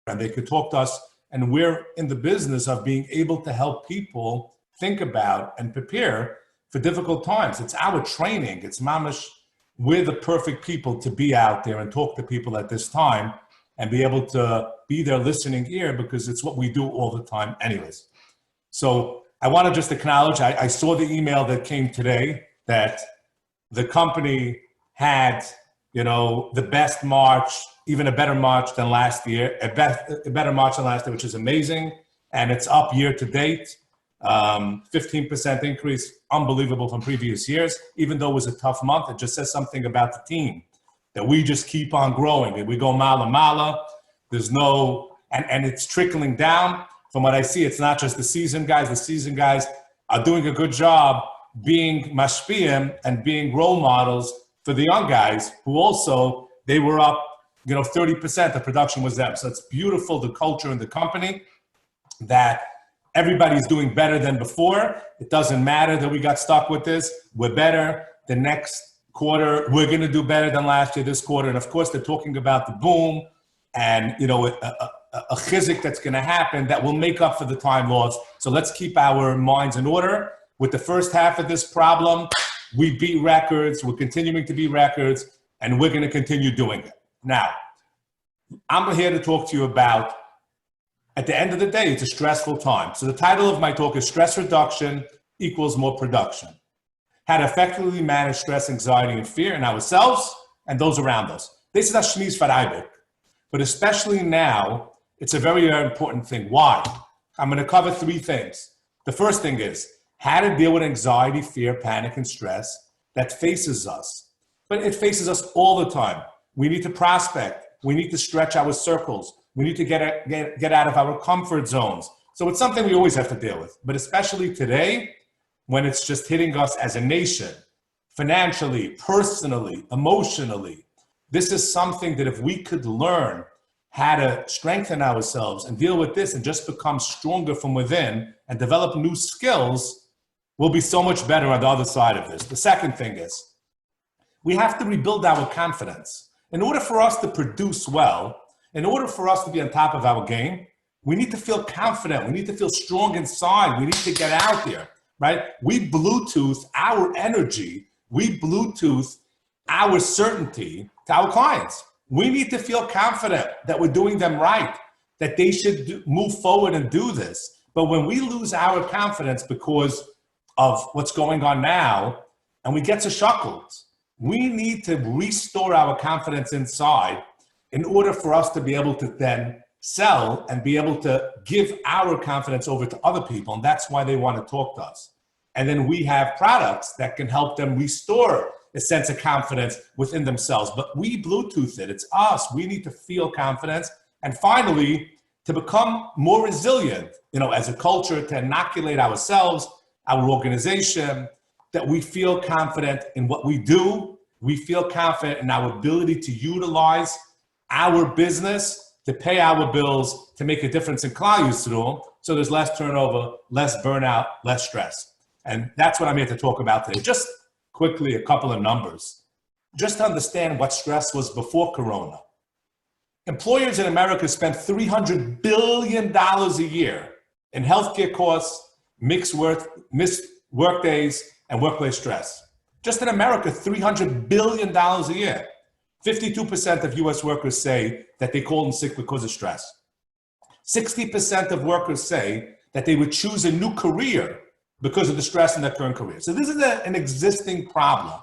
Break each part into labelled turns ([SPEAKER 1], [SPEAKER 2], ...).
[SPEAKER 1] and they could talk to us. And we're in the business of being able to help people think about and prepare for difficult times. It's our training. It's mamash. We're the perfect people to be out there and talk to people at this time and be able to be their listening ear, because it's what we do all the time anyways. So I want to just acknowledge, I saw the email that came today that the company had, the best March, even a better March than last year, a better March than last year, which is amazing. And it's up year to date, 15% increase, unbelievable from previous years. Even though it was a tough month, it just says something about the team, that we just keep on growing. We go mala mala. There's no, and it's trickling down. From what I see, it's not just the seasoned guys. The seasoned guys are doing a good job being mashpiyim and being role models for the young guys who also, they were up, 30%, the production was them. So it's beautiful, the culture in the company, that everybody's doing better than before. It doesn't matter that we got stuck with this. We're better. The next quarter, we're going to do better than last year, this quarter. And of course, they're talking about the boom and, a chizik that's going to happen that will make up for the time lost. So let's keep our minds in order. With the first half of this problem, we beat records. We're continuing to beat records, and we're going to continue doing it. Now, I'm here to talk to you about, at the end of the day, it's a stressful time. So the title of my talk is Stress Reduction Equals More Production. How to effectively manage stress, anxiety, and fear in ourselves and those around us. This is a shmiz farayik, but especially now, it's a very, very important thing. Why? I'm going to cover three things. The first thing is how to deal with anxiety, fear, panic, and stress that faces us. But it faces us all the time. We need to prospect. We need to stretch our circles. We need to get out of our comfort zones. So it's something we always have to deal with. But especially today, when it's just hitting us as a nation, financially, personally, emotionally, this is something that if we could learn how to strengthen ourselves and deal with this and just become stronger from within and develop new skills, we'll be so much better on the other side of this. The second thing is we have to rebuild our confidence. In order for us to produce well, in order for us to be on top of our game, we need to feel confident. We need to feel strong inside. We need to get out there, right? We Bluetooth our energy. We Bluetooth our certainty to our clients. We need to feel confident that we're doing them right, that they should move forward and do this. But when we lose our confidence because of what's going on now, and we get to shuckles, we need to restore our confidence inside in order for us to be able to then sell and be able to give our confidence over to other people. And that's why they want to talk to us. And then we have products that can help them restore a sense of confidence within themselves. But we Bluetooth it. It's us. We need to feel confidence. And finally, to become more resilient, as a culture, to inoculate ourselves, our organization, that we feel confident in what we do. We feel confident in our ability to utilize our business to pay our bills, to make a difference in Klal Yisrael. So there's less turnover, less burnout, less stress. And that's what I'm here to talk about today. Just quickly, a couple of numbers. Just to understand what stress was before Corona. Employers in America spent $300 billion a year in healthcare costs, missed work days, and workplace stress. Just in America, $300 billion a year. 52% of US workers say that they call in sick because of stress. 60% of workers say that they would choose a new career because of the stress in their current career. So this is an existing problem,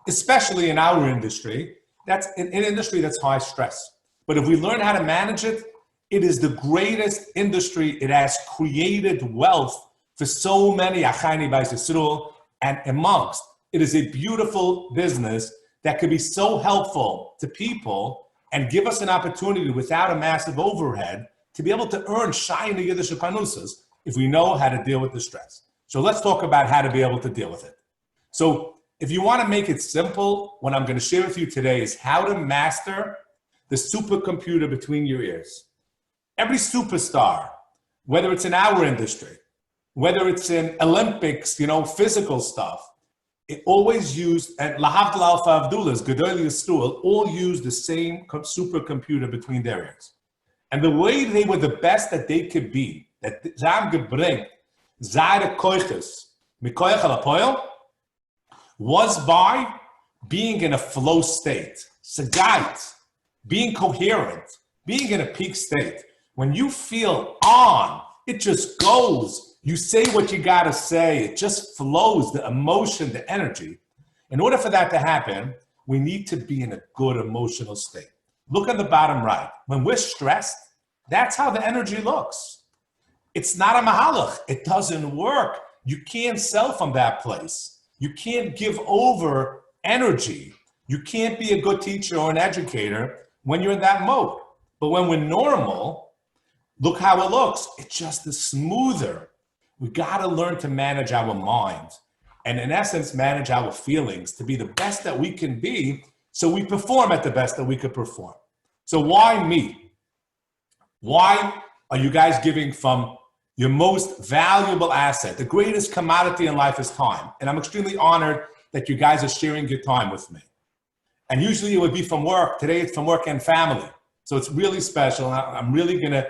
[SPEAKER 1] especially in our industry. That's an industry that's high stress. But if we learn how to manage it, it is the greatest industry. It has created wealth for so many Achayni Beis Yisrael, and amongst. It is a beautiful business that could be so helpful to people and give us an opportunity without a massive overhead to be able to earn shiny Yiddish panusas if we know how to deal with the stress. So let's talk about how to be able to deal with it. So if you want to make it simple, what I'm going to share with you today is how to master the supercomputer between your ears. Every superstar, whether it's in our industry, whether it's in Olympics, physical stuff, it always used, and Lahavdil Alpha Abdullah's, Gedol Yisrael, all use the same supercomputer between their ears. And the way they were the best that they could be, that sie haben gebringt, seine Koiches, mikoyach al apoil, was by being in a flow state, sagait, being coherent, being in a peak state. When you feel on, it just goes. You say what you gotta say. It just flows, the emotion, the energy. In order for that to happen, we need to be in a good emotional state. Look at the bottom right. When we're stressed, that's how the energy looks. It's not a mahalach. It doesn't work. You can't sell from that place. You can't give over energy. You can't be a good teacher or an educator when you're in that mode. But when we're normal, look how it looks. It just is smoother. We gotta learn to manage our mind and in essence, manage our feelings to be the best that we can be so we perform at the best that we could perform. So why me? Why are you guys giving from your most valuable asset? The greatest commodity in life is time. And I'm extremely honored that you guys are sharing your time with me. And usually it would be from work. Today it's from work and family. So it's really special. I'm really gonna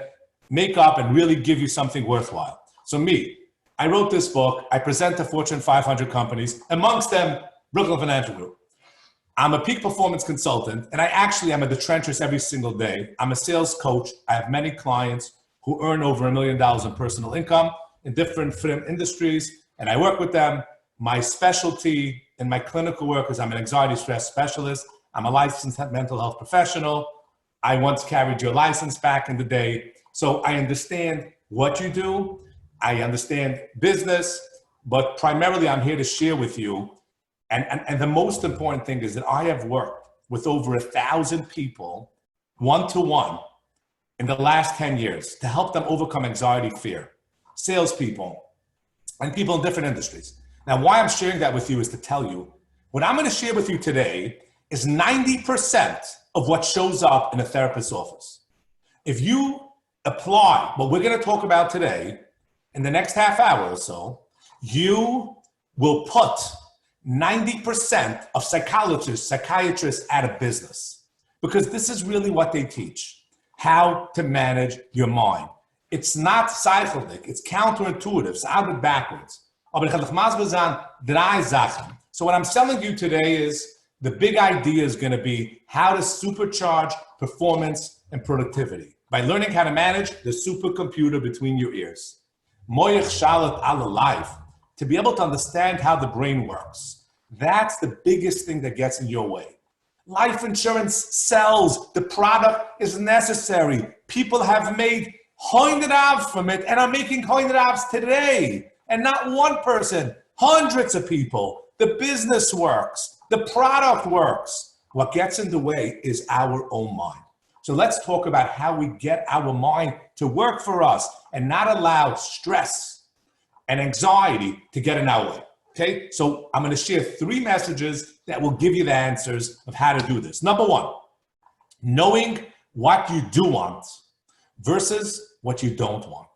[SPEAKER 1] make up and really give you something worthwhile. So me, I wrote this book. I present to Fortune 500 companies, amongst them Brooklyn Financial Group. I'm a peak performance consultant, and I actually am in the trenches every single day. I'm a sales coach. I have many clients who earn over $1 million in personal income in different film industries, and I work with them. My specialty in my clinical work is I'm an anxiety stress specialist. I'm a licensed mental health professional. I once carried your license back in the day. So I understand what you do. I understand business, but primarily I'm here to share with you. And the most important thing is that I have worked with over 1,000 people, one-to-one, in the last 10 years to help them overcome anxiety, fear, salespeople, and people in different industries. Now, why I'm sharing that with you is to tell you, what I'm gonna share with you today is 90% of what shows up in a therapist's office. If you apply what we're gonna talk about today, in the next half hour or so, you will put 90% of psychiatrists out of business, because this is really what they teach, how to manage your mind. It's not psychological, it's counterintuitive, it's out of backwards. So what I'm telling you today is the big idea is going to be how to supercharge performance and productivity by learning how to manage the supercomputer between your ears. To be able to understand how the brain works. That's the biggest thing that gets in your way. Life insurance sells. The product is necessary. People have made $100 from it and are making $100 today. And not one person, hundreds of people. The business works. The product works. What gets in the way is our own mind. So let's talk about how we get our mind to work for us and not allow stress and anxiety to get in our way, okay? So I'm gonna share 3 messages that will give you the answers of how to do this. Number 1, knowing what you do want versus what you don't want.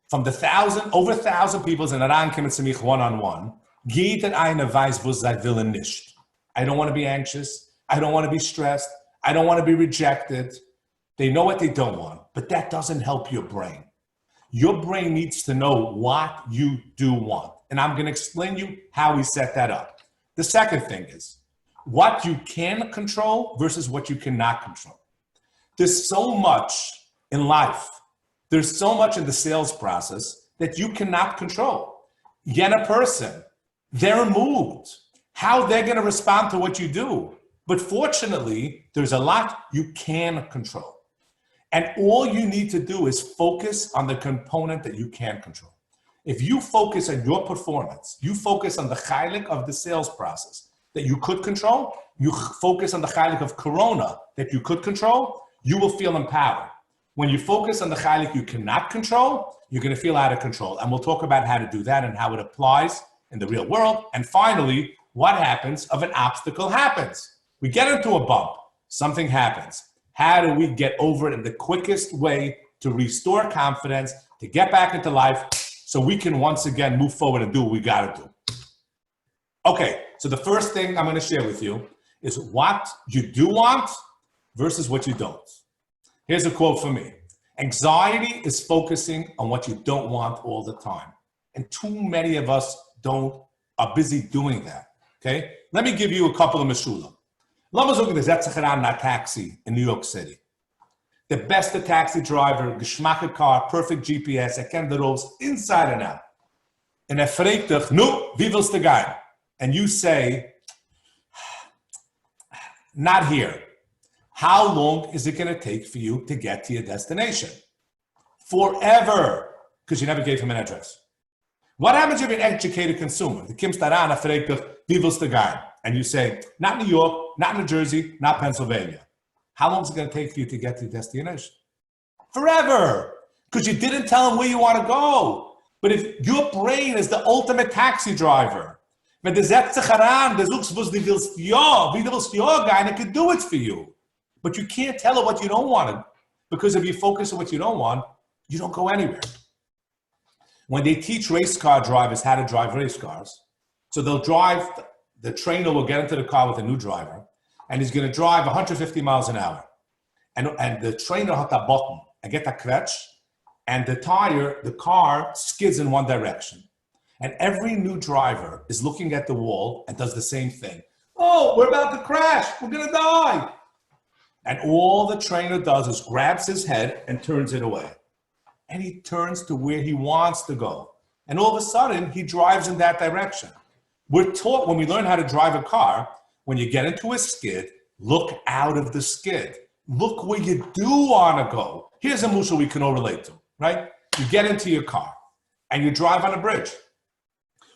[SPEAKER 1] From the over 1,000 people in Iran kommen zu mich one-on-one, jeder eine weiß, was sie willen nicht. I don't wanna be anxious. I don't wanna be stressed. I don't wanna be rejected. They know what they don't want, but that doesn't help your brain. Your brain needs to know what you do want. And I'm gonna explain you how we set that up. The second thing is what you can control versus what you cannot control. There's so much in life. There's so much in the sales process that you cannot control. Yet a person, their mood, how they're gonna respond to what you do. But fortunately, there's a lot you can control. And all you need to do is focus on the component that you can control. If you focus on your performance, you focus on the chaylik of the sales process that you could control, you focus on the chaylik of Corona that you could control, you will feel empowered. When you focus on the chaylik you cannot control, you're gonna feel out of control. And we'll talk about how to do that and how it applies in the real world. And finally, what happens if an obstacle happens? We get into a bump, something happens. How do we get over it in the quickest way to restore confidence, to get back into life so we can once again move forward and do what we gotta do? Okay, so the first thing I'm gonna share with you is what you do want versus what you don't. Here's a quote from me. Anxiety is focusing on what you don't want all the time. And too many of us are busy doing that. Okay? Let me give you a couple of mishulam. Lass uns sagen, der setzt sich heran in a taxi in New York City. The best taxi driver, geschmackige car, perfect GPS, kennt the roads inside and out. And fragt dich, nu, wie willst du gehen? And you say, not here. How long is it going to take for you to get to your destination? Forever, because you never gave him an address. What happens if you're an educated consumer? The Kim Starana fragt dich, wie willst du gehen? And you say, not New York, not New Jersey, not Pennsylvania. How long is it going to take for you to get to your destination? Forever, because you didn't tell him where you want to go. But if your brain is the ultimate taxi driver, wenn du setzt dich heran, du suchst, was du willst, ja, wie du willst, ja, gehen, it can do it for you. But you can't tell it what you don't want, because if you focus on what you don't want, you don't go anywhere. When they teach race car drivers how to drive race cars, so they'll drive, the trainer will get into the car with a new driver, and he's going to drive 150 miles an hour. And the trainer has a button, and get a crutch, and the car skids in one direction. And every new driver is looking at the wall and does the same thing. Oh, we're about to crash. We're going to die. And all the trainer does is grabs his head and turns it away. And he turns to where he wants to go. And all of a sudden, he drives in that direction. We're taught when we learn how to drive a car, when you get into a skid, look out of the skid. Look where you do want to go. Here's a musha we can all relate to, right? You get into your car and you drive on a bridge.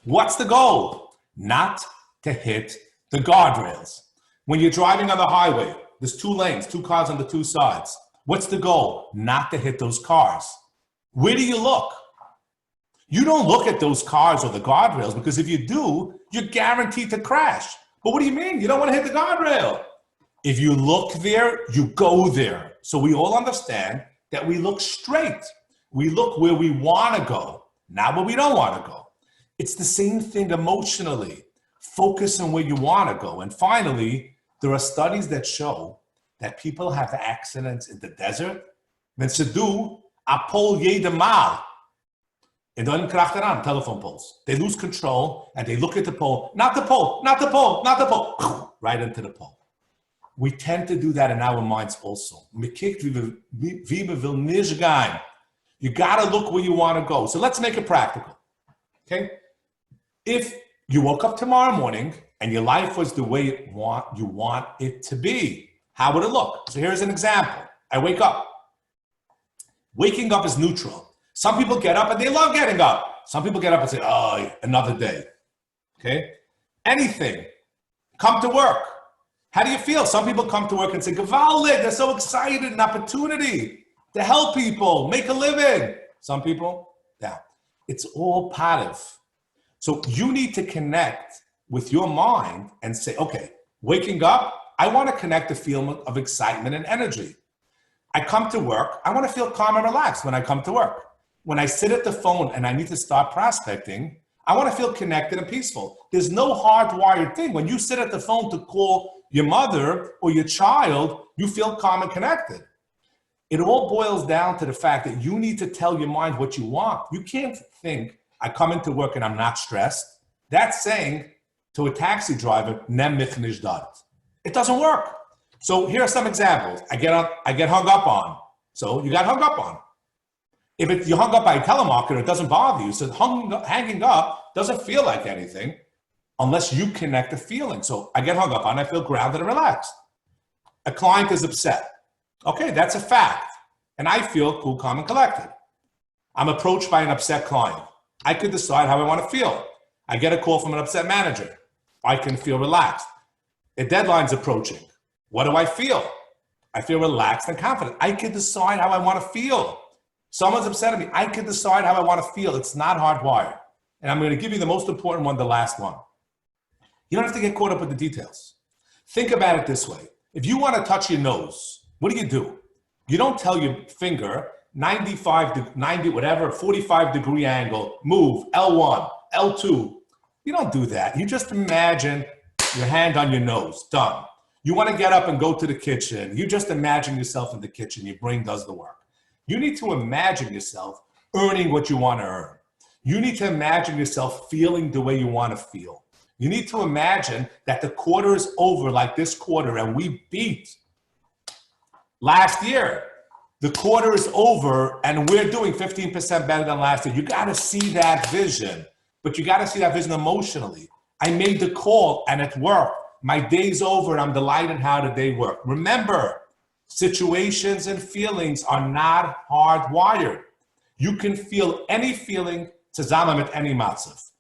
[SPEAKER 1] What's the goal? Not to hit the guardrails. When you're driving on the highway, there's two lanes, two cars on the two sides. What's the goal? Not to hit those cars. Where do you look? You don't look at those cars or the guardrails, because if you do, you're guaranteed to crash. But what do you mean? You don't want to hit the guardrail. If you look there, you go there. So we all understand that we look straight. We look where we want to go, not where we don't want to go. It's the same thing emotionally. Focus on where you want to go. And finally, there are studies that show that people have accidents in the desert. Wenn ze do, a pole jede Mal. And then kracht aan, telephone poles. They lose control and they look at the pole. Not the pole, not the pole, not the pole. Right into the pole. We tend to do that in our minds also. You got to look where you want to go. So let's make it practical. Okay? If you woke up tomorrow morning and your life was the way you want it to be, how would it look? So here's an example. I wake up. Waking up is neutral. Some people get up and they love getting up. Some people get up and say, oh, another day. Okay? Anything. Come to work. How do you feel? Some people come to work and say, gewaldig, they're so excited, an opportunity to help people, make a living. Some people, down. It's all positive. So you need to connect with your mind and say, okay, waking up, I want to connect the feeling of excitement and energy. I come to work, I want to feel calm and relaxed when I come to work. When I sit at the phone and I need to start prospecting, I want to feel connected and peaceful. There's no hardwired thing. When you sit at the phone to call your mother or your child, you feel calm and connected. It all boils down to the fact that you need to tell your mind what you want. You can't think, I come into work and I'm not stressed. That's saying to a taxi driver, nem mich nicht dort. It doesn't work. So here are some examples. I get hung up on. So you got hung up on. If you hung up by a telemarketer, it doesn't bother you. So hanging up doesn't feel like anything unless you connect a feeling. So I get hung up on, I feel grounded and relaxed. A client is upset. Okay, that's a fact. And I feel cool, calm, and collected. I'm approached by an upset client. I could decide how I want to feel. I get a call from an upset manager. I can feel relaxed. A deadline's approaching. What do I feel? I feel relaxed and confident. I can decide how I want to feel. Someone's upset at me. I can decide how I want to feel. It's not hardwired. And I'm going to give you the most important one, the last one. You don't have to get caught up with the details. Think about it this way. If you want to touch your nose, what do? You don't tell your finger, 45-degree angle, move, L1, L2. You don't do that. You just imagine your hand on your nose, done. You want to get up and go to the kitchen. You just imagine yourself in the kitchen. Your brain does the work. You need to imagine yourself earning what you want to earn. You need to imagine yourself feeling the way you want to feel. You need to imagine that the quarter is over like this quarter and we beat last year. The quarter is over and we're doing 15% better than last year. You got to see that vision, but you got to see that vision emotionally. I made the call and it worked. My day's over and I'm delighted how the day worked. Remember, situations and feelings are not hardwired. You can feel any feeling zusammen mit any matzav.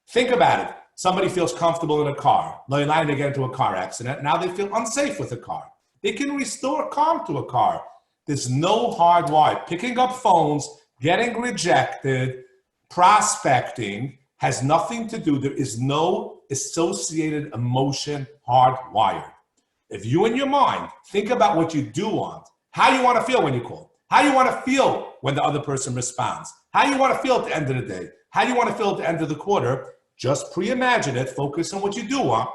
[SPEAKER 1] Think about it. Somebody feels comfortable in a car. They get into a car accident. Now they feel unsafe with a car. They can restore calm to a car. There's no hardwired. Picking up phones, getting rejected, prospecting has nothing to do. There is no associated emotion hardwired. If you in your mind think about what you do want, how you want to feel when you call, how you want to feel when the other person responds, how you want to feel at the end of the day, how you want to feel at the end of the quarter, just pre-imagine it, focus on what you do want,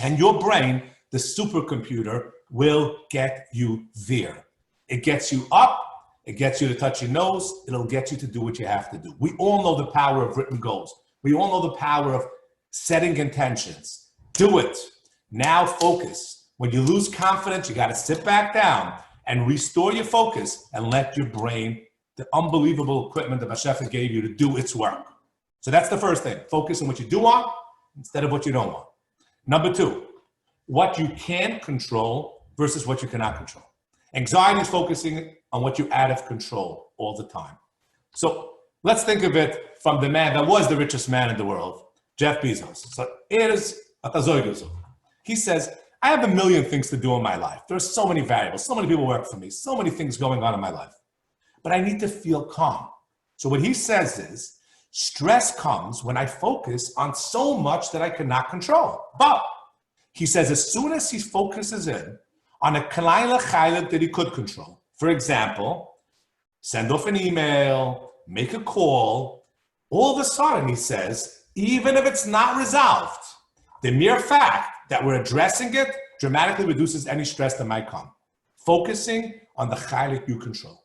[SPEAKER 1] and your brain, the supercomputer, will get you there. It gets you up, it gets you to touch your nose, it'll get you to do what you have to do. We all know the power of written goals. We all know the power of setting intentions. Do it. Now focus. When you lose confidence, you got to sit back down and restore your focus and let your brain, the unbelievable equipment that Hashem gave you, to do its work. So that's the first thing. Focus on what you do want instead of what you don't want. Number two, what you can control versus what you cannot control. Anxiety is focusing on what you're out of control all the time. So let's think of it from the man that was the richest man in the world, Jeff Bezos. So he says, I have a million things to do in my life. There are so many variables, so many people work for me, so many things going on in my life. But I need to feel calm. So what he says is, stress comes when I focus on so much that I cannot control. But he says, as soon as he focuses in on a kleine chaylik that he could control, for example, send off an email, make a call, all of a sudden, he says, even if it's not resolved, the mere fact that we're addressing it dramatically reduces any stress that might come. Focusing on the chaylik you control.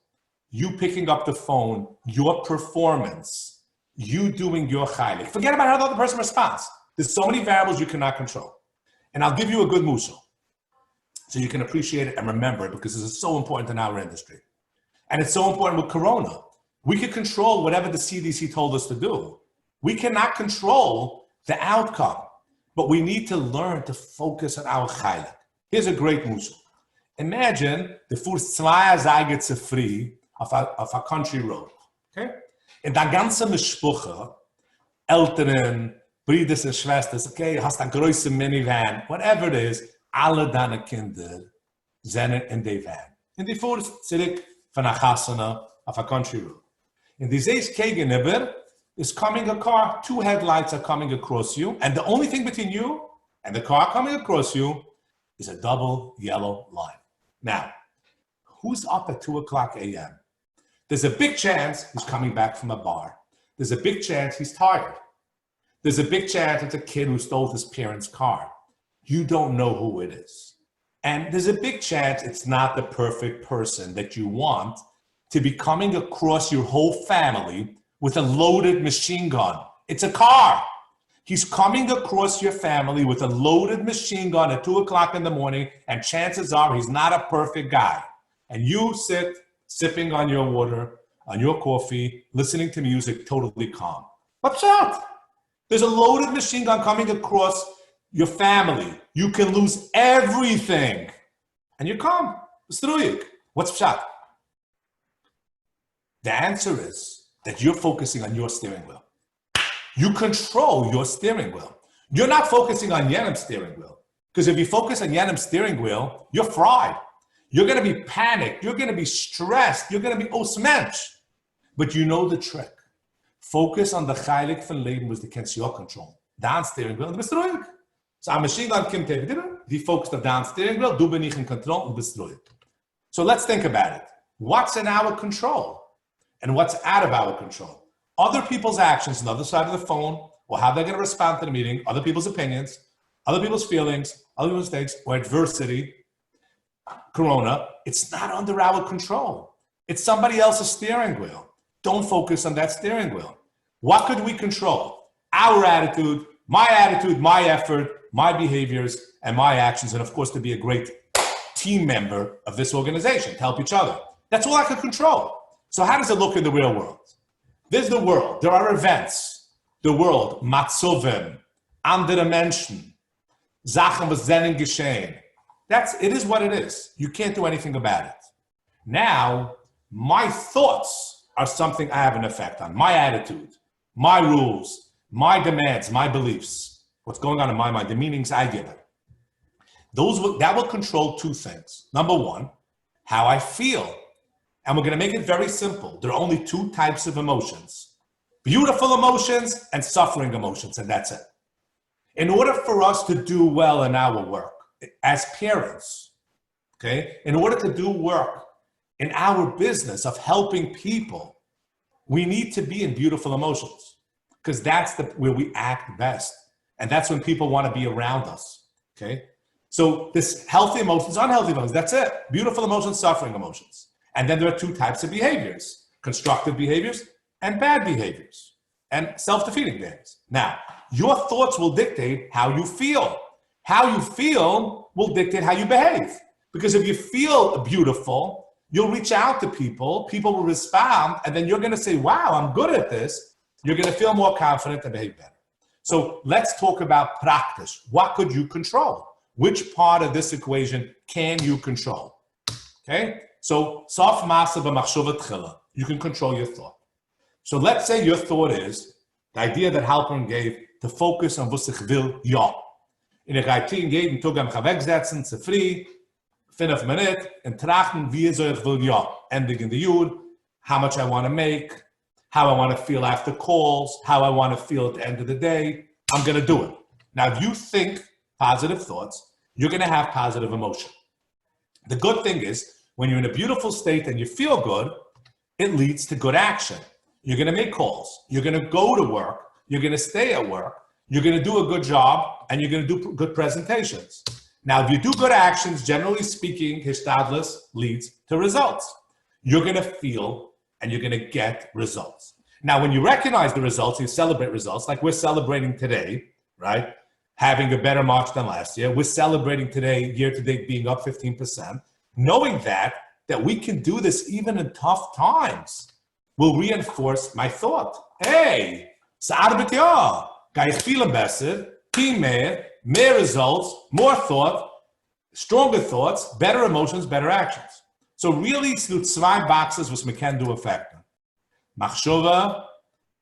[SPEAKER 1] You picking up the phone, your performance, you doing your chaylik. Forget about how the other person responds. There's so many variables you cannot control. And I'll give you a good mussel so you can appreciate it and remember it, because this is so important in our industry. And it's so important with Corona. We can control whatever the CDC told us to do. We cannot control the outcome, but we need to learn to focus on our chaylik. Here's a great mussel. Imagine the first 2 Tage zu früh auf a country road. Okay? In der ganzen Mishpucha, Eltern, Brüder und Schwestern, okay, hast a große Minivan, whatever it is, alle deine Kinder sind in der Van. In die Fuhr zurück von a Chasana auf a country road. In die Zeis gegenüber is coming a car, 2 headlights are coming across you, and the only thing between you and the car coming across you is a double yellow line. Now, who's up at 2 o'clock a.m.? There's a big chance he's coming back from a bar. There's a big chance he's tired. There's a big chance it's a kid who stole his parents' car. You don't know who it is. And there's a big chance it's not the perfect person that you want to be coming across your whole family with a loaded machine gun. It's a car. He's coming across your family with a loaded machine gun at 2 o'clock in the morning, and chances are he's not a perfect guy. And you sit sipping on your water, on your coffee, listening to music, totally calm. What's up? There's a loaded machine gun coming across your family. You can lose everything. And you're calm. What's pshat? The answer is that you're focusing on your steering wheel. You control your steering wheel. You're not focusing on Yenim's steering wheel. Because if you focus on Yenim's steering wheel, you're fried. You're going to be panicked. You're going to be stressed. You're going to be osmensch. But you know the trick. Focus on the chaylik van Leben was the kennst your control. Down steering wheel, du bist ruhig. So a machine gun kommt even, die focused on down steering wheel, du bin ich in control, du bist ruhig. So let's think about it. What's in our control? And what's out of our control? Other people's actions on the other side of the phone, or how they're going to respond to the meeting, other people's opinions, other people's feelings, other people's mistakes, or adversity, Corona, it's not under our control. It's somebody else's steering wheel. Don't focus on that steering wheel. What could we control? Our attitude, my effort, my behaviors, and my actions, and of course, to be a great team member of this organization, to help each other. That's all I could control. So how does it look in the real world? This is the world. There are events. The world, Matzovim, andere Menschen, Sachen, was sind geschehen. It is what it is. You can't do anything about it. Now, my thoughts are something I have an effect on. My attitude, my rules, my demands, my beliefs, what's going on in my mind, the meanings I give it. That will control two things. Number one, how I feel. And we're going to make it very simple. There are only two types of emotions: beautiful emotions and suffering emotions, and that's it. In order for us to do well in our work as parents, okay, in order to do work in our business of helping people, we need to be in beautiful emotions, because that's where we act best. And that's when people want to be around us, okay? So this healthy emotions, unhealthy emotions, that's it. Beautiful emotions, suffering emotions. And then there are two types of behaviors: constructive behaviors and bad behaviors, and self-defeating behaviors. Now, your thoughts will dictate how you feel. How you feel will dictate how you behave. Because if you feel beautiful, you'll reach out to people, people will respond, and then you're going to say, wow, I'm good at this. You're going to feel more confident and behave better. So let's talk about practice. What could you control? Which part of this equation can you control? Okay? So, sof masa b'machshava tchila. You can control your thought. So let's say your thought is the idea that Halpern gave, to focus on was ich will, ja. In der Gaitin jeden Tag am wegsetzen, zufrieden, 5 Minuten, und trachten, wie soll ich will, ja. Ending in the Yud, how much I want to make, how I want to feel after calls, how I want to feel at the end of the day. I'm going to do it. Now, if you think positive thoughts, you're going to have positive emotion. The good thing is, when you're in a beautiful state and you feel good, it leads to good action. You're going to make calls. You're going to go to work. You're going to stay at work. You're going to do a good job, and you're going to do good presentations. Now, if you do good actions, generally speaking, hishtadlus leads to results. You're going to feel, and you're going to get results. Now, when you recognize the results, you celebrate results, like we're celebrating today, right? Having a better March than last year. We're celebrating today, year to date, being up 15%. Knowing that we can do this even in tough times will reinforce my thought. Hey, sa'ar b'tiyah, ga ich feeling better, mehr results, more thought, stronger thoughts, better emotions, better actions. So really, it's the zwei boxes was we can do effective. Machshova,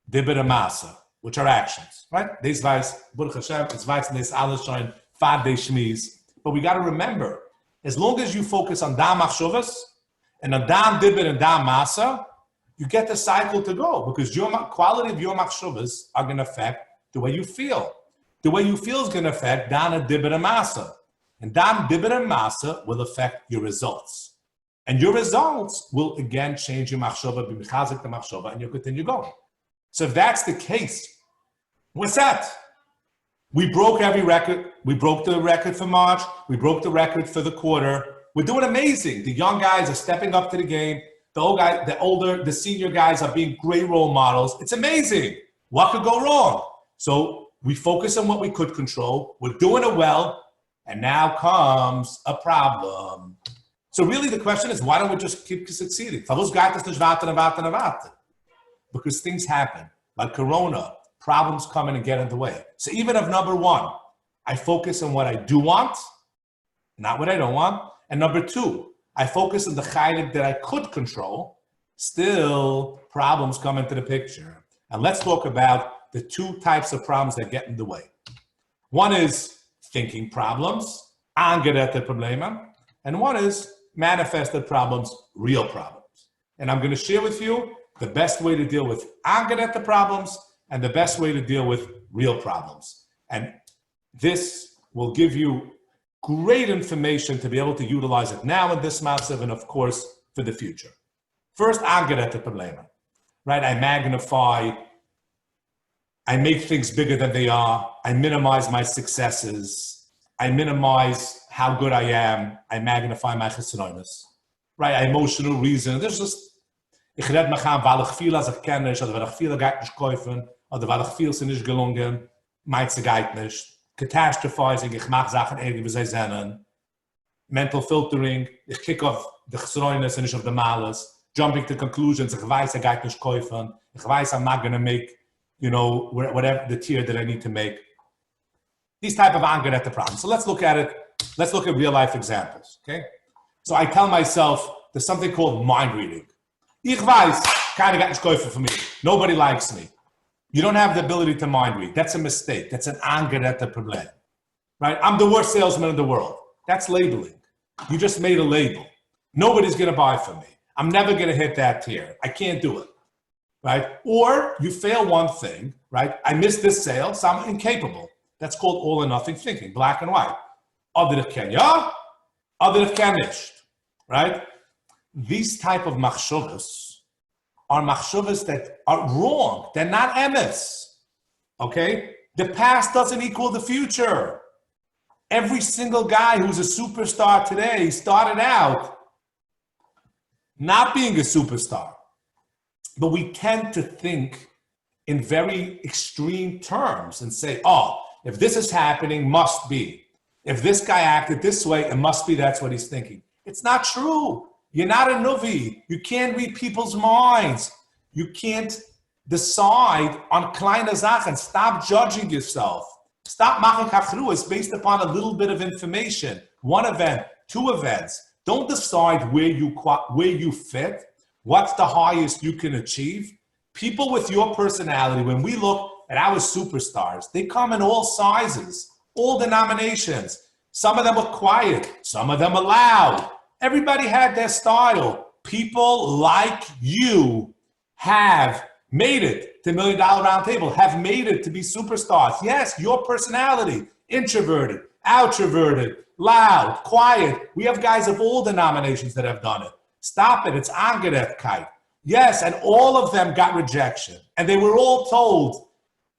[SPEAKER 1] dibber masa, which are actions, right? This weiß, Baruch Hashem, it's weiß, this alles schon, fad de shmiz. But we got to remember, as long as you focus on dam machshovas and on dam dibber and dam masa, you get the cycle to go, because your quality of your machshovas are going to affect the way you feel. The way you feel is going to affect dana dibber and masa. And dam dibber and masa will affect your results. And your results will again change your machshova, be mechazik the machshova, and you'll continue going. So if that's the case, what's that? We broke every record. We broke the record for March. We broke the record for the quarter. We're doing amazing. The young guys are stepping up to the game. The senior guys are being great role models. It's amazing. What could go wrong? So we focus on what we could control. We're doing it well. And now comes a problem. So really the question is, why don't we just keep succeeding? Because things happen, like Corona. Problems come in and get in the way. So even if number one, I focus on what I do want, not what I don't want. And number two, I focus on the chaylik that I could control, still problems come into the picture. And let's talk about the two types of problems that get in the way. One is thinking problems, angeredete Probleme, and one is manifested problems, real problems. And I'm going to share with you the best way to deal with angeredete problems and the best way to deal with real problems. And this will give you great information to be able to utilize it now in this matzav and of course for the future. First, angeredete Probleme, right? I magnify, I make things bigger than they are. I minimize my successes. I minimize how good I am. I magnify my chesronos, right? I emotional reason. There's just Ich red mich an, weil ich viel, als ich kenne nicht, oder weil ich viel geht nicht kaufen, oder weil ich viel sind nicht gelungen, meint sie geht nicht. Catastrophizing, ich mache Sachen irgendwie, wie sie sind. Mental filtering, ich kick auf die Chsroines und nicht auf die Males. Jumping to conclusions, ich weiß, geht nicht kaufen. Ich weiß, I'm not going to make, you know, whatever the tier that I need to make. These type of anger at the problem. So let's look at it. Let's look at real life examples, okay? So I tell myself, there's something called mind reading. Ich weiß, keiner geht nicht kaufen for me. Nobody likes me. You don't have the ability to mind read. That's a mistake. That's an anger at the problem, right? I'm the worst salesman in the world. That's labeling. You just made a label. Nobody's going to buy from me. I'm never going to hit that tier. I can't do it, right? Or you fail one thing, right? I missed this sale, so I'm incapable. That's called all or nothing thinking, black and white. Other can ja, other can nicht, right? These type of machshavas are machshavas that are wrong. They're not emes, okay? The past doesn't equal the future. Every single guy who's a superstar today started out not being a superstar. But we tend to think in very extreme terms and say, oh, if this is happening, must be. If this guy acted this way, it must be that's what he's thinking. It's not true. You're not a nuvi. You can't read people's minds. You can't decide on kleine Sachen. Stop judging yourself. Stop machen kachruas based upon a little bit of information. One event, two events. Don't decide where you fit. What's the highest you can achieve? People with your personality, when we look at our superstars, they come in all sizes, all denominations. Some of them are quiet. Some of them are loud. Everybody had their style. People like you have made it to $1 Million Round Table, have made it to be superstars. Yes, your personality, introverted, outroverted, loud, quiet. We have guys of all denominations that have done it. Stop it. It's Angeredkeit. Yes, and all of them got rejection. And they were all told,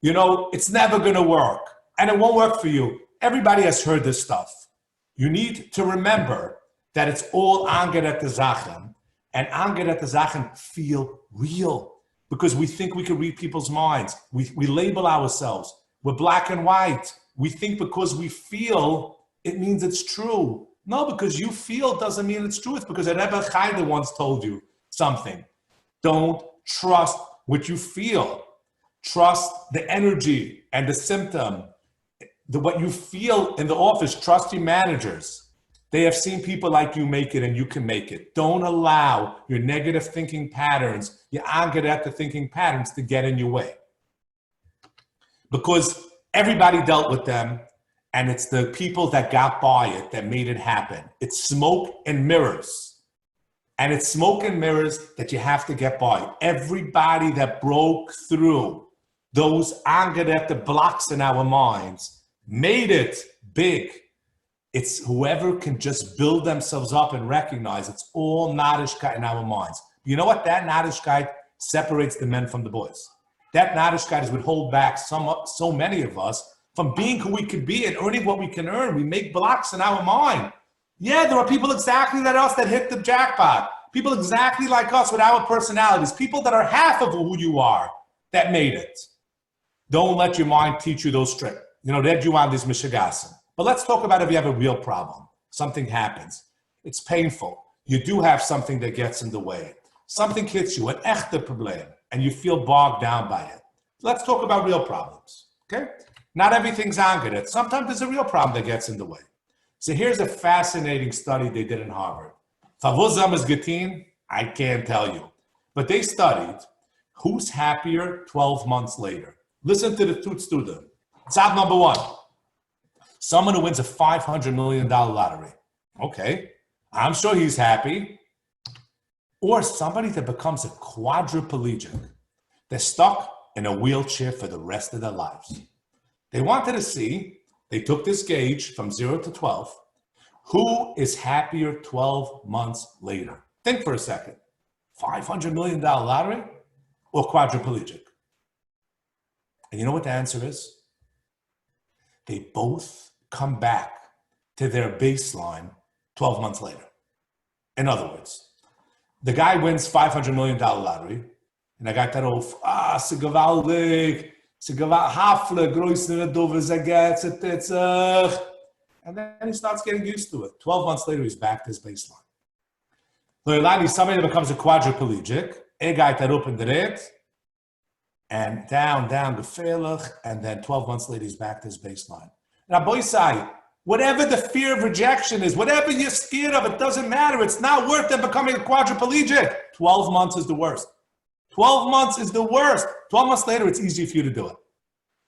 [SPEAKER 1] you know, it's never going to work. And it won't work for you. Everybody has heard this stuff. You need to remember that it's all Angeret Zachen. And Angeret Zachen feel real because we think we can read people's minds. We label ourselves. We're black and white. We think because we feel, it means it's true. No, because you feel doesn't mean it's true. It's because a Rebbe Chayda once told you something. Don't trust what you feel. Trust the energy and the symptom. What you feel in the office, trust your managers. They have seen people like you make it and you can make it. Don't allow your negative thinking patterns, your Angeretta thinking patterns to get in your way. Because everybody dealt with them. And it's the people that got by it that made it happen. It's smoke and mirrors. And it's smoke and mirrors that you have to get by. Everybody that broke through those Angerette blocks in our minds made it big. It's whoever can just build themselves up and recognize it's all Narishkeit in our minds. You know what? That Narishkeit separates the men from the boys. That Narishkeit is what hold back so many of us from being who we could be and earning what we can earn. We make blocks in our mind. Yeah, there are people exactly like us that hit the jackpot. People exactly like us with our personalities. People that are half of who you are that made it. Don't let your mind teach you those tricks. You know, that you want this mishigasim. But let's talk about if you have a real problem. Something happens. It's painful. You do have something that gets in the way. Something hits you, an echte problem, and you feel bogged down by it. Let's talk about real problems, okay? Not everything's angered. Sometimes there's a real problem that gets in the way. So here's a fascinating study they did in Harvard. Favuzam is Gatin, I can't tell you. But they studied who's happier 12 months later. Listen to the two students. Side number one, someone who wins a $500 million lottery. Okay, I'm sure he's happy. Or somebody that becomes a quadriplegic. They're stuck in a wheelchair for the rest of their lives. They wanted to see, they took this gauge from 0 to 12, who is happier 12 months later? Think for a second. $500 million lottery or quadriplegic? And you know what the answer is? They both come back to their baseline 12 months later. In other words, The guy wins $500 million lottery. And I got that old, se gewaldig, se hafle, größere Dove, se gets it, and then he starts getting used to it. 12 months later, he's back to his baseline. Somebody that becomes a quadriplegic, got that up in the red, and down, gefährlich, and then 12 months later, he's back to his baseline. Now, boy, say, whatever the fear of rejection is, whatever you're scared of, it doesn't matter. It's not worth them becoming a quadriplegic. 12 months is the worst. 12 months is the worst. 12 months later, it's easy for you to do it.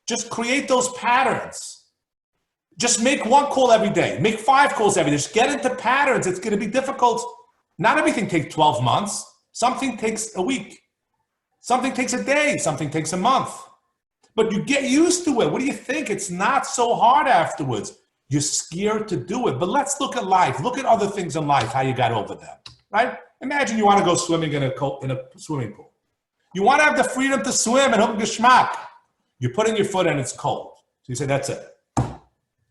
[SPEAKER 1] Just create those patterns. Just make one call every day. Make 5 calls every day. Just get into patterns. It's going to be difficult. Not everything takes 12 months. Something takes a week. Something takes a day. Something takes a month. But you get used to it. What do you think? It's not so hard afterwards. You're scared to do it. But let's look at life. Look at other things in life, how you got over that, right? Imagine you want to go swimming in a swimming pool. You want to have the freedom to swim and have geschmack. You put in your foot and it's cold. So you say, that's it.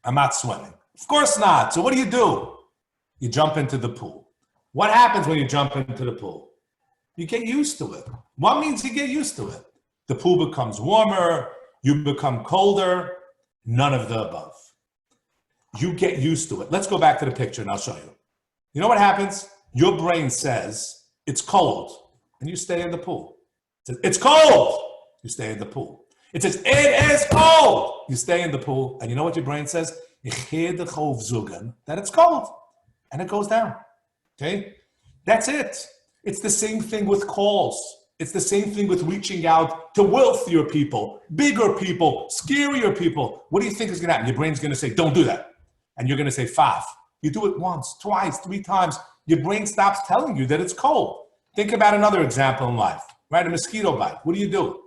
[SPEAKER 1] I'm not swimming. Of course not. So what do? You jump into the pool. What happens when you jump into the pool? You get used to it. What means you get used to it? The pool becomes warmer. You become colder. None of the above. You get used to it. Let's go back to the picture and I'll show you. You know what happens? Your brain says, it's cold. And you stay in the pool. It says, it's cold. You stay in the pool. It says, it is cold. You stay in the pool. And you know what your brain says? That it's cold. And it goes down. Okay? That's it. It's the same thing with calls. It's the same thing with reaching out to wealthier people, bigger people, scarier people. What do you think is going to happen? Your brain's going to say, don't do that. And you're going to say, 5. You do it once, twice, 3 times. Your brain stops telling you that it's cold. Think about another example in life, right? A mosquito bite. What do?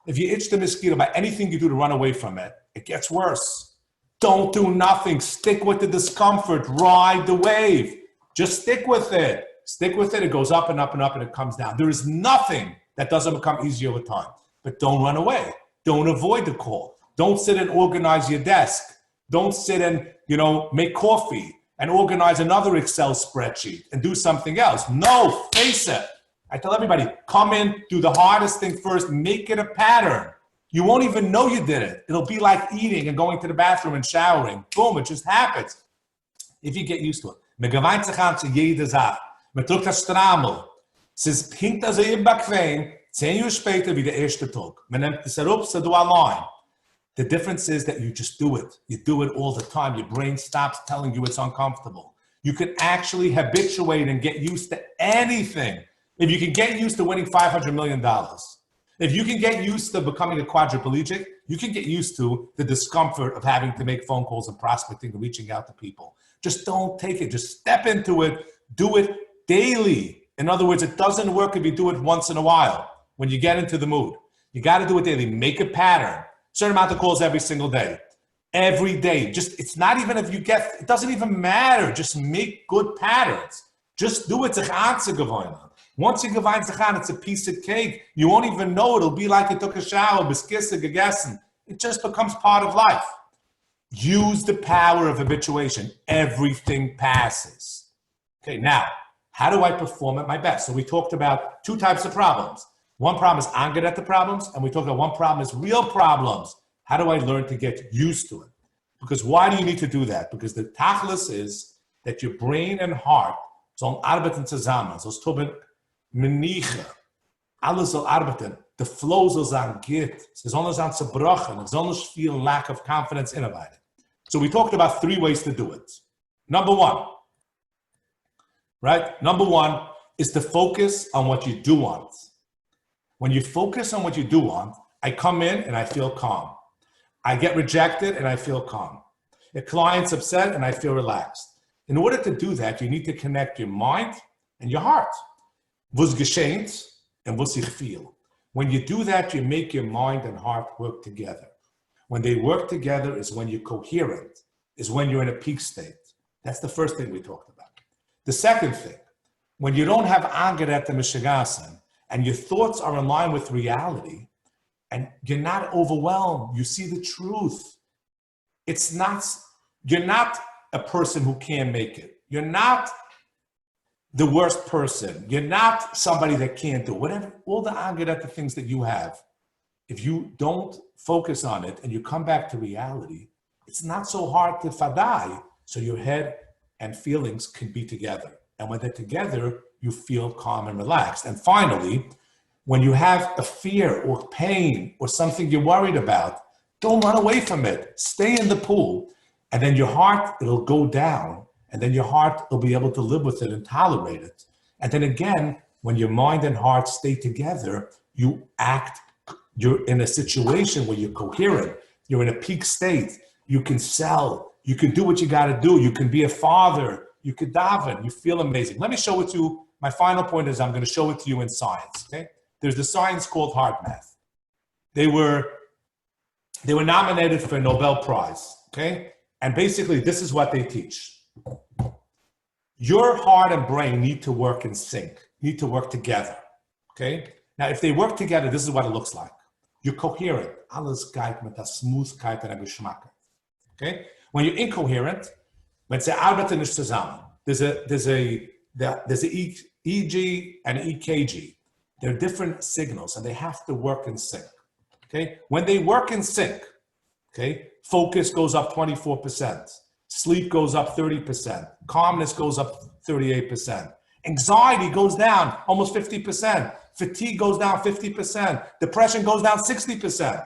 [SPEAKER 1] If you itch the mosquito bite, anything you do to run away from it, it gets worse. Don't do nothing. Stick with the discomfort. Ride the wave. Just stick with it. Stick with it. It goes up and up and up and it comes down. There is nothing that doesn't become easier with time. But don't run away. Don't avoid the call. Don't sit and organize your desk. Don't sit and, make coffee and organize another Excel spreadsheet and do something else. No, face it. I tell everybody, come in, do the hardest thing first, make it a pattern. You won't even know you did it. It'll be like eating and going to the bathroom and showering. Boom, it just happens. If you get used to it. Man gewöhnt sich an zu jeder Sache. Man drückt das Strammel. Es ist hinkt also eben bequem, 10 Jahre später wie der erste Tag. Man nimmt es herup, so du allein. The difference is that you just do it. You do it all the time. Your brain stops telling you it's uncomfortable. You can actually habituate and get used to anything. If you can get used to winning $500 million, if you can get used to becoming a quadriplegic, you can get used to the discomfort of having to make phone calls and prospecting and reaching out to people. Just don't take it. Just step into it. Do it daily. In other words, it doesn't work if you do it once in a while when you get into the mood. You got to do it daily. Make a pattern. Certain amount of calls every single day. Every day. Just, it's not even if you get, it doesn't even matter. Just make good patterns. Just do it. Once you gewöhnt sich an, it's a piece of cake. You won't even know. It'll be like you took a shower, beskissen, gegessen. It just becomes part of life. Use the power of habituation. Everything passes. Okay, now, how do I perform at my best? So we talked about 2 types of problems. One problem is I'm good at the problems, and we talked about one problem is real problems. How do I learn to get used to it? Because why do you need to do that? Because the tachlis is that your brain and heart sollen arbeiten zusammen. So tun meniche. Alles soll arbeiten. The flow soll sein geht. Sie sollen sein zerbrochen. Sie sollen nicht feel lack of confidence in it. So we talked about 3 ways to do it. Number 1, right? Number 1 is to focus on what you do want. When you focus on what you do want, I come in and I feel calm. I get rejected and I feel calm. A client's upset and I feel relaxed. In order to do that, you need to connect your mind and your heart. Was geschehnt and was ich feel. When you do that, you make your mind and heart work together. When they work together is when you're coherent, is when you're in a peak state. That's the first thing we talked about. The second thing, when you don't have anger at the mishigasan, and your thoughts are in line with reality, and you're not overwhelmed, you see the truth. You're not a person who can't make it. You're not the worst person. You're not somebody that can't do whatever, all the Agadat, the things that you have. If you don't focus on it and you come back to reality, it's not so hard to fadai. So your head and feelings can be together. And when they're together, you feel calm and relaxed. And finally, when you have a fear or pain or something you're worried about, don't run away from it. Stay in the pool. And then your heart, it'll go down. And then your heart will be able to live with it and tolerate it. And then again, when your mind and heart stay together, you act, you're in a situation where you're coherent. You're in a peak state. You can sell. You can do what you got to do. You can be a father. You could daven. You feel amazing. Let me show it to you. My final point is I'm going to show it to you in science. Okay? There's the science called hard math. They were nominated for a Nobel Prize. Okay? And basically, this is what they teach. Your heart and brain need to work in sync, need to work together. Okay? Now, if they work together, this is what it looks like. You're coherent. Alles geht mit der Smoothkeit und der Geschmack. Okay? When you're incoherent, when sie arbeiten nicht zusammen, there's a EEG and EKG. They're different signals and they have to work in sync. Okay? When they work in sync, okay, focus goes up 24%, sleep goes up 30%, calmness goes up 38%, anxiety goes down almost 50%, fatigue goes down 50%, depression goes down 60%.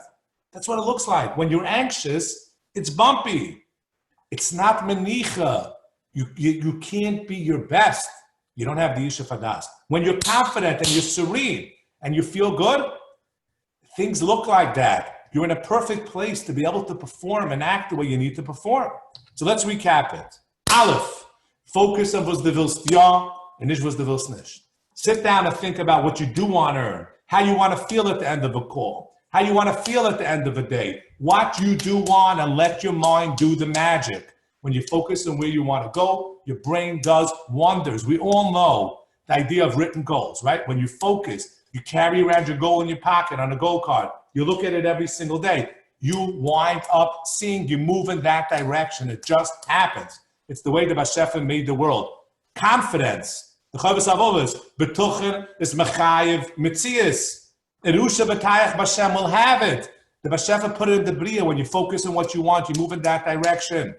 [SPEAKER 1] That's what it looks like. When you're anxious, it's bumpy. It's not menicha. You can't be your best. You don't have the Isha Fadas. When you're confident and you're serene and you feel good, things look like that. You're in a perfect place to be able to perform and act the way you need to perform. So let's recap it. Aleph, focus on was the willst ja and nicht was the willst nicht. Sit down and think about what you do want to earn, how you want to feel at the end of a call, how you want to feel at the end of a day, what you do want, and let your mind do the magic. When you focus on where you want to go, your brain does wonders. We all know the idea of written goals, right? When you focus, you carry around your goal in your pocket on a goal card. You look at it every single day. You wind up seeing you move in that direction. It just happens. It's the way the Bashefa made the world. Confidence. The Chovos HaLevavos, betuchen is mechayev mitzias. Erusha b'tayach Bashem will have it. The Bashefa put it in the Bria. When you focus on what you want, you move in that direction.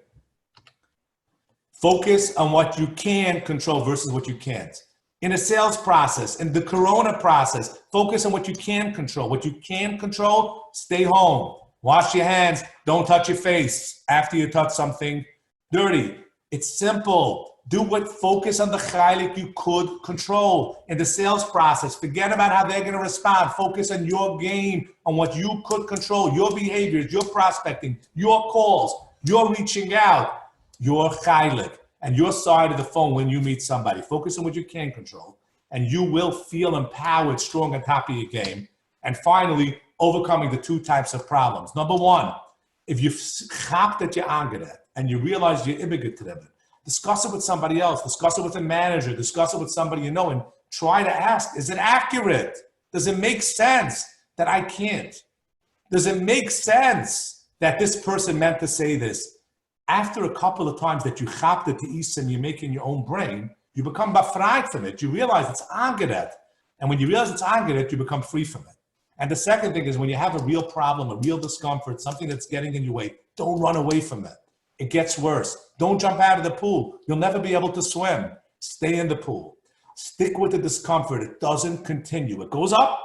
[SPEAKER 1] Focus on what you can control versus what you can't. In a sales process, in the Corona process, focus on what you can control. What you can control, stay home. Wash your hands. Don't touch your face after you touch something dirty. It's simple. Focus on the chaylik you could control. In the sales process, forget about how they're going to respond. Focus on your game, on what you could control, your behaviors, your prospecting, your calls, your reaching out. Your chaylik and your side of the phone when you meet somebody. Focus on what you can control, and you will feel empowered, strong, on top of your game. And finally, overcoming the two types of problems. Number one, if you've chapped at your angered and you realize you're ibigit to them, discuss it with somebody else, discuss it with a manager, discuss it with somebody you know, and try to ask, is it accurate? Does it make sense that I can't? Does it make sense that this person meant to say this? After a couple of times that you chapped it to Isa and you make in your own brain, you become befreit from it. You realize it's angered. And when you realize it's angered, you become free from it. And the second thing is when you have a real problem, a real discomfort, something that's getting in your way, don't run away from it. It gets worse. Don't jump out of the pool. You'll never be able to swim. Stay in the pool. Stick with the discomfort. It doesn't continue. It goes up,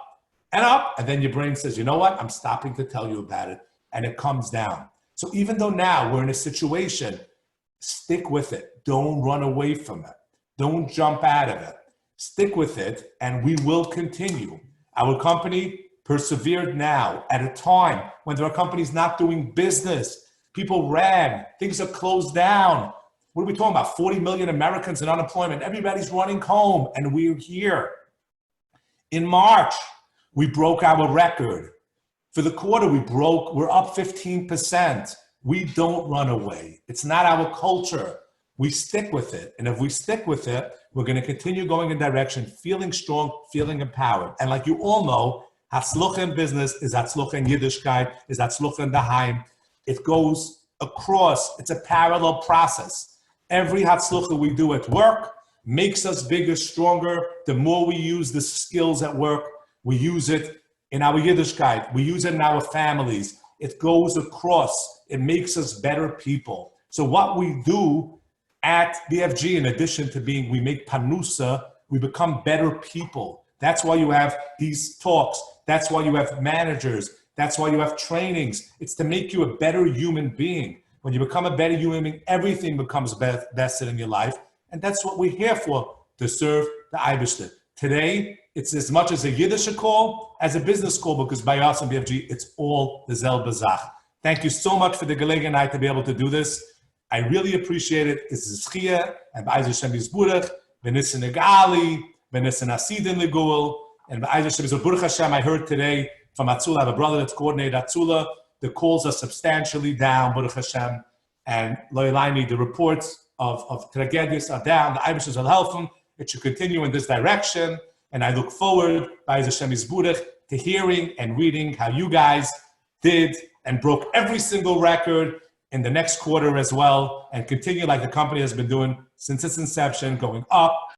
[SPEAKER 1] and then your brain says, you know what? I'm stopping to tell you about it. And it comes down. So even though now we're in a situation, stick with it. Don't run away from it. Don't jump out of it. Stick with it, and we will continue. Our company persevered now at a time when there are companies not doing business. People ran. Things are closed down. What are we talking about? 40 million Americans in unemployment. Everybody's running home, and we're here. In March, we broke our record. For the quarter, we're up 15%. We don't run away. It's not our culture. We stick with it. And if we stick with it, we're going to continue going in direction, feeling strong, feeling empowered. And like you all know, Hatzlucha in business is Hatzlucha in Yiddishkeit, is Hatzlucha in Daheim. It goes across. It's a parallel process. Every Hatzlucha we do at work makes us bigger, stronger. The more we use the skills at work, we use it in our Yiddishkeit, we use it in our families. It goes across. It makes us better people. So what we do at BFG, in addition to being, we make panusa, we become better people. That's why you have these talks. That's why you have managers. That's why you have trainings. It's to make you a better human being. When you become a better human being, everything becomes vested in your life. And that's what we're here for, to serve the Eibishter. Today, it's as much as a Yiddish call as a business call, because by us and BFG, it's all the Zelbe Zach. Thank you so much for the Gelegenheit to be able to do this. I really appreciate it. It's Zchia, and Be'ez Hashem Yisburach, B'nissen Egali, B'nissen Succeedin Legul, and Be'ez Hashem Yisburach Hashem. I heard today from Atzula, I have a brother that's coordinated Atzula. The calls are substantially down, Baruch Hashem, and Loyalaini, the reports of tragedies are down. The Eibishter will help them. It should continue in this direction. And I look forward, Be'ez Hashem Yisburach, to hearing and reading how you guys did and broke every single record in the next quarter as well, and continue like the company has been doing since its inception, going up